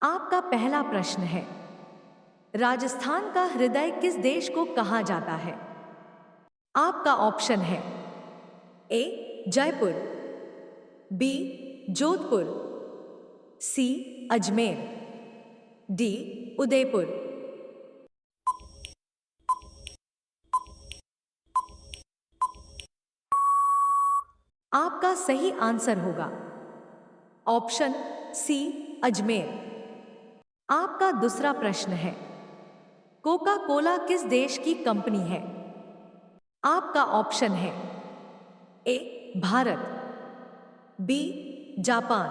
आपका पहला प्रश्न है, राजस्थान का हृदय किस देश को कहा जाता है? आपका ऑप्शन है ए जयपुर, बी जोधपुर, सी अजमेर, डी उदयपुर। आपका सही आंसर होगा ऑप्शन सी अजमेर। आपका दूसरा प्रश्न है, कोका कोला किस देश की कंपनी है? आपका ऑप्शन है ए भारत, बी जापान,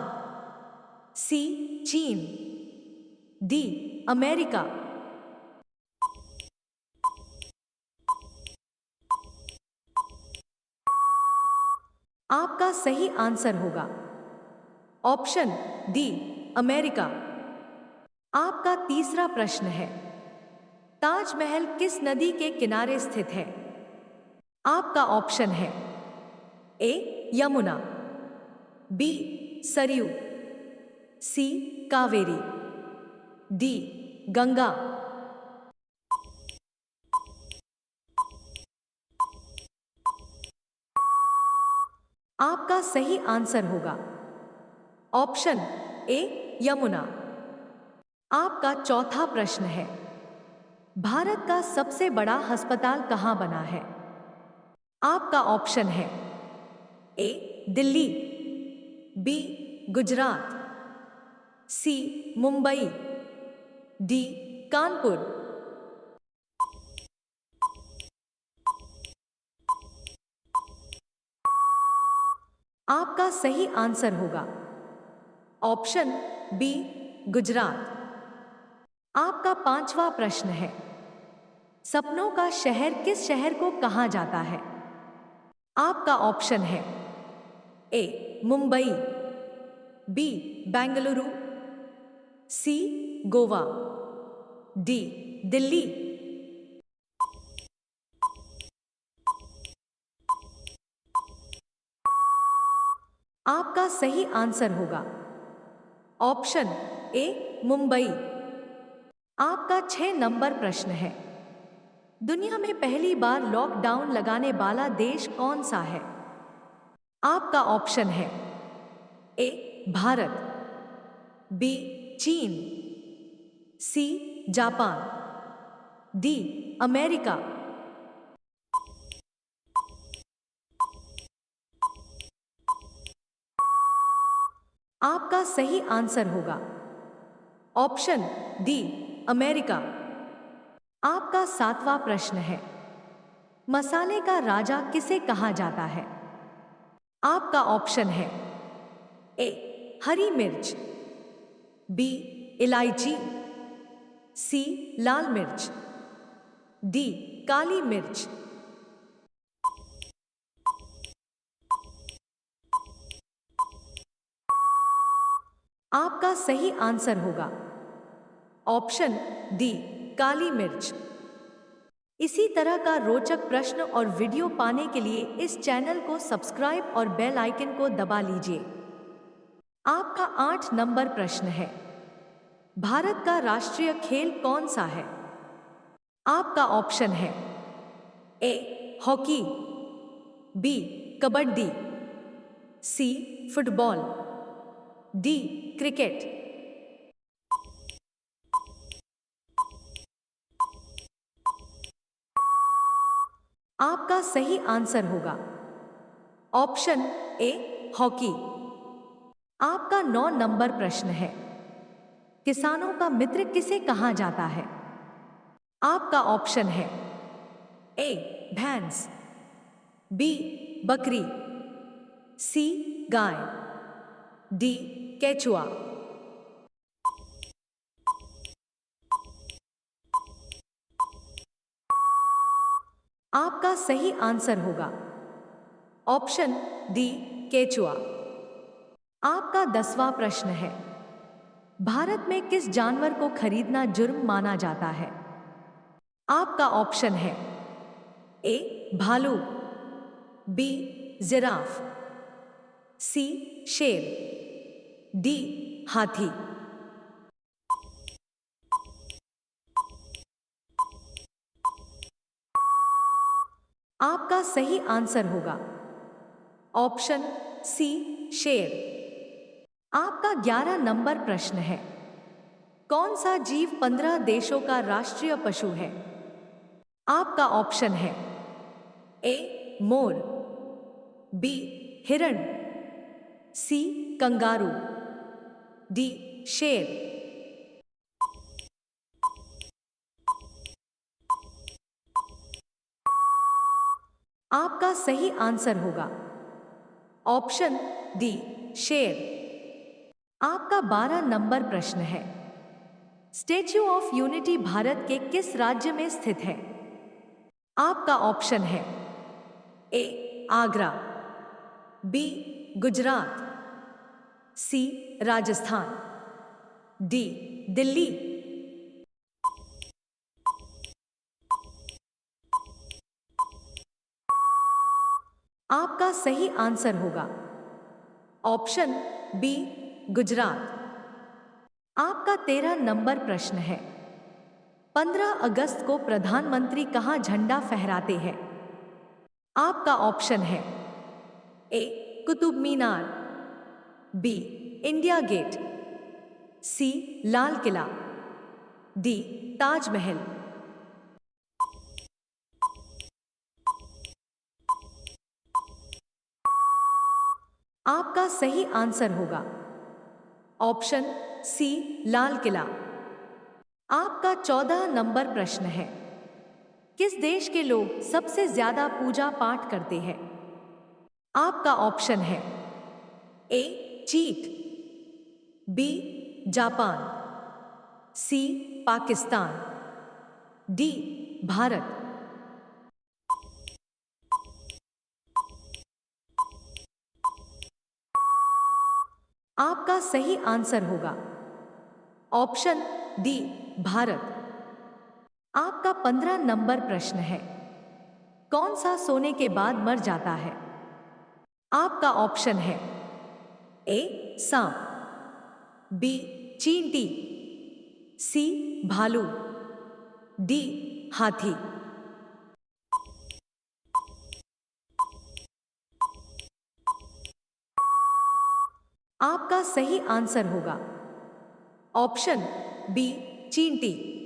सी चीन, डी अमेरिका। आपका सही आंसर होगा ऑप्शन डी अमेरिका। आपका तीसरा प्रश्न है, ताजमहल किस नदी के किनारे स्थित है? आपका ऑप्शन है ए यमुना, बी सरयू, सी कावेरी, डी गंगा। आपका सही आंसर होगा ऑप्शन ए यमुना। आपका चौथा प्रश्न है, भारत का सबसे बड़ा अस्पताल कहां बना है? आपका ऑप्शन है ए दिल्ली, बी गुजरात, सी मुंबई, डी कानपुर। आपका सही आंसर होगा ऑप्शन बी गुजरात। आपका पांचवा प्रश्न है, सपनों का शहर किस शहर को कहा जाता है? आपका ऑप्शन है ए मुंबई, बी बेंगलुरु, सी गोवा, डी दिल्ली। आपका सही आंसर होगा ऑप्शन ए मुंबई। आपका 6 नंबर प्रश्न है, दुनिया में पहली बार लॉकडाउन लगाने वाला देश कौन सा है? आपका ऑप्शन है ए भारत, बी चीन, सी जापान, डी अमेरिका। आपका सही आंसर होगा ऑप्शन डी अमेरिका। आपका 7वां प्रश्न है, मसाले का राजा किसे कहा जाता है? आपका ऑप्शन है ए हरी मिर्च, बी इलायची, सी लाल मिर्च, डी काली मिर्च। आपका सही आंसर होगा ऑप्शन डी काली मिर्च। इसी तरह का रोचक प्रश्न और वीडियो पाने के लिए इस चैनल को सब्सक्राइब और बेल आइकन को दबा लीजिए। आपका 8 नंबर प्रश्न है, भारत का राष्ट्रीय खेल कौन सा है? आपका ऑप्शन है A hockey, B kabaddi, C football, D cricket. आपका सही आंसर होगा ऑप्शन ए हॉकी। आपका 9 नंबर प्रश्न है, किसानों का मित्र किसे कहा जाता है? आपका ऑप्शन है ए भैंस, बी बकरी, सी गाय, डी केचुआ। आपका सही आंसर होगा ऑप्शन डी केचुआ। आपका 10वां प्रश्न है, भारत में किस जानवर को खरीदना जुर्म माना जाता है? आपका ऑप्शन है ए भालू, बी जिराफ, सी शेर, डी हाथी। आपका सही आंसर होगा ऑप्शन सी शेर। आपका 11 नंबर प्रश्न है, कौन सा जीव 15 देशों का राष्ट्रीय पशु है? आपका ऑप्शन है ए मोर, बी हिरण, सी कंगारू, डी शेर। आपका सही आंसर होगा ऑप्शन डी शेर। आपका 12 नंबर प्रश्न है, स्टेच्यू ऑफ यूनिटी भारत के किस राज्य में स्थित है? आपका ऑप्शन है ए आगरा, बी गुजरात, सी राजस्थान, डी दिल्ली। आपका सही आंसर होगा ऑप्शन बी गुजरात। आपका 13 नंबर प्रश्न है, 15 अगस्त को प्रधानमंत्री कहाँ झंडा फहराते हैं? आपका ऑप्शन है ए Qutub Minar, B India gate, सी लाल किला, डी ताजमहल। आपका सही आंसर होगा ऑप्शन सी लाल किला। आपका 14 नंबर प्रश्न है, किस देश के लोग सबसे ज्यादा पूजा पाठ करते हैं? आपका ऑप्शन है ए चीन, बी जापान, सी पाकिस्तान, डी भारत। आपका सही आंसर होगा ऑप्शन डी भारत। आपका 15 नंबर प्रश्न है, कौन सा सोने के बाद मर जाता है? आपका ऑप्शन है ए सांप, बी चींटी, सी भालू, डी हाथी। आपका सही आंसर होगा ऑप्शन बी चींटी।